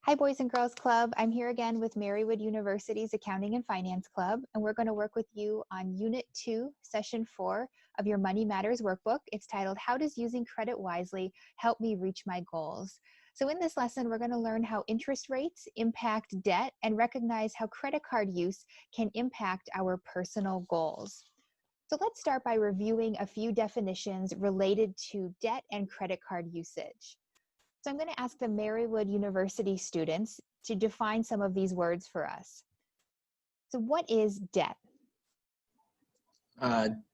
Hi, Boys and Girls Club. I'm here again with Marywood University's Accounting and Finance Club, and we're going to work with you on Unit 2, Session 4 of your Money Matters workbook. It's titled, How Does Using Credit Wisely Help Me Reach My Goals? So in this lesson, we're going to learn how interest rates impact debt and recognize how credit card use can impact our personal goals. So let's start by reviewing a few definitions related to debt and credit card usage. So I'm going to ask the Marywood University students to define some of these words for us. So what is debt?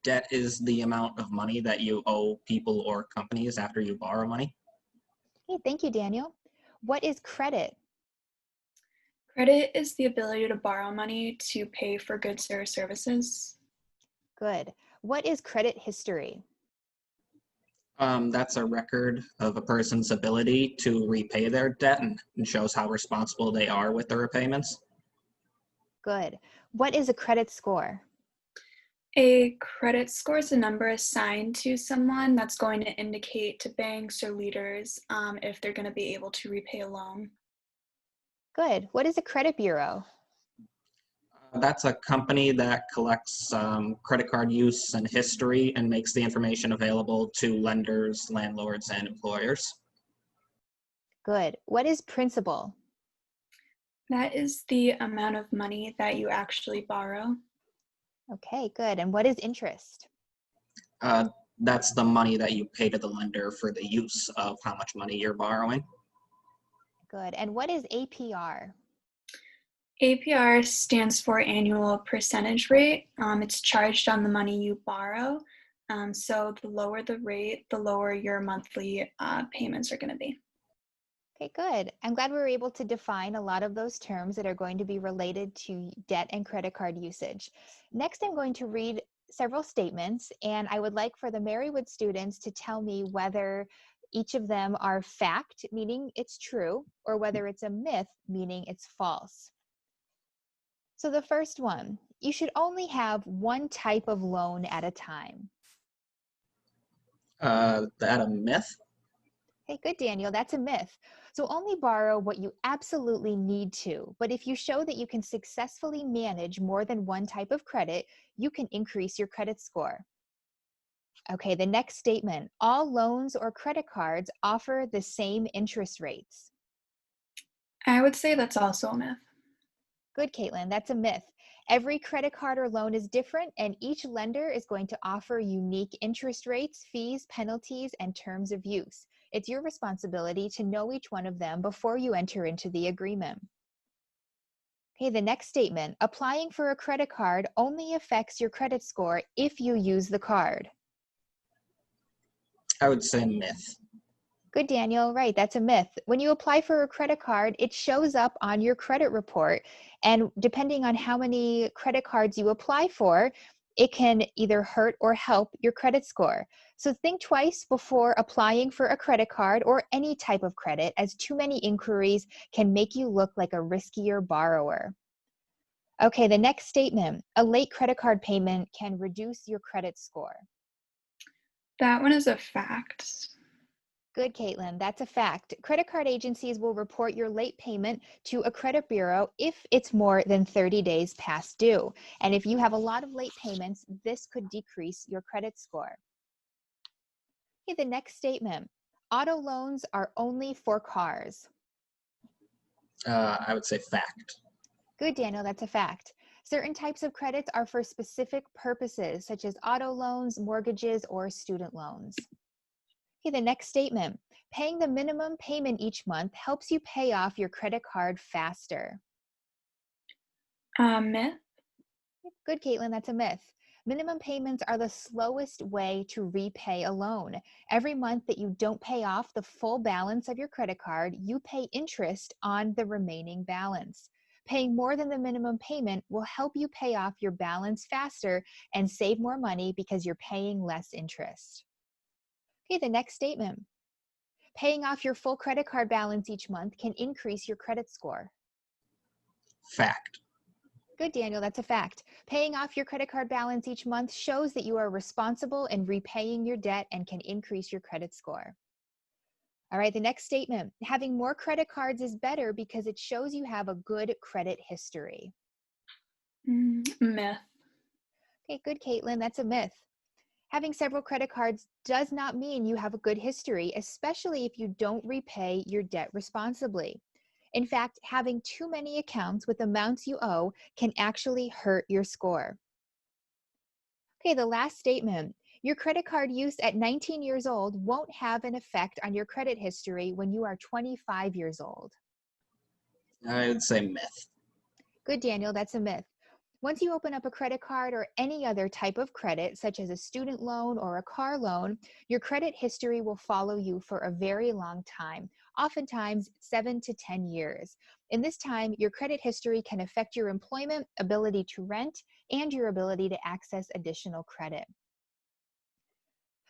Debt is the amount of money that you owe people or companies after you borrow money. Okay, thank you, Daniel. What is credit? Credit is the ability to borrow money to pay for goods or services. Good. What is credit history? That's a record of a person's ability to repay their debt and shows how responsible they are with the repayments. Good. What is a credit score? A credit score is a number assigned to someone that's going to indicate to banks or leaders if they're going to be able to repay a loan. Good. What is a credit bureau? That's a company that collects credit card use and history and makes the information available to lenders, landlords, and employers. Good. What is principal? That is the amount of money that you actually borrow. Okay, good. And what is interest? That's the money that you pay to the lender for the use of how much money you're borrowing. Good. And what is APR? APR stands for annual percentage rate. It's charged on the money you borrow. So the lower the rate, the lower your monthly payments are going to be. Okay, good. I'm glad we were able to define a lot of those terms that are going to be related to debt and credit card usage. Next, I'm going to read several statements, and I would like for the Marywood students to tell me whether each of them are fact, meaning it's true, or whether it's a myth, meaning it's false. So the first one, you should only have one type of loan at a time. That a myth? Hey, good, Daniel. That's a myth. So only borrow what you absolutely need to. But if you show that you can successfully manage more than one type of credit, you can increase your credit score. Okay, the next statement. All loans or credit cards offer the same interest rates. I would say that's also a myth. Good, Caitlin. That's a myth. Every credit card or loan is different, and each lender is going to offer unique interest rates, fees, penalties, and terms of use. It's your responsibility to know each one of them before you enter into the agreement. Okay, the next statement, applying for a credit card only affects your credit score if you use the card. I would say myth. Good, Daniel. Right, that's a myth. When you apply for a credit card, it shows up on your credit report. And depending on how many credit cards you apply for, it can either hurt or help your credit score. So think twice before applying for a credit card or any type of credit, as too many inquiries can make you look like a riskier borrower. Okay, the next statement, a late credit card payment can reduce your credit score. That one is a fact. Good, Caitlin. That's a fact. Credit card agencies will report your late payment to a credit bureau if it's more than 30 days past due. And if you have a lot of late payments, this could decrease your credit score. Okay, the next statement. Auto loans are only for cars. I would say fact. Good, Daniel. That's a fact. Certain types of credits are for specific purposes, such as auto loans, mortgages, or student loans. Okay, the next statement. Paying the minimum payment each month helps you pay off your credit card faster. Myth. Good, Caitlin, that's a myth. Minimum payments are the slowest way to repay a loan. Every month that you don't pay off the full balance of your credit card, you pay interest on the remaining balance. Paying more than the minimum payment will help you pay off your balance faster and save more money because you're paying less interest. Okay, the next statement. Paying off your full credit card balance each month can increase your credit score. Fact. Good, Daniel, that's a fact. Paying off your credit card balance each month shows that you are responsible in repaying your debt and can increase your credit score. All right, the next statement, having more credit cards is better because it shows you have a good credit history. Myth. Okay, good, Caitlin, that's a myth. Having several credit cards does not mean you have a good history, especially if you don't repay your debt responsibly. In fact, having too many accounts with amounts you owe can actually hurt your score. Okay, the last statement. Your credit card use at 19 years old won't have an effect on your credit history when you are 25 years old. I would say myth. Good, Daniel, that's a myth. Once you open up a credit card or any other type of credit, such as a student loan or a car loan, your credit history will follow you for a very long time, oftentimes 7 to 10 years. In this time, your credit history can affect your employment, ability to rent, and your ability to access additional credit.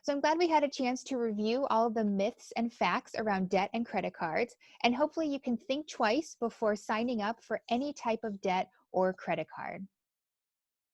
So I'm glad we had a chance to review all of the myths and facts around debt and credit cards, and hopefully you can think twice before signing up for any type of debt or credit card.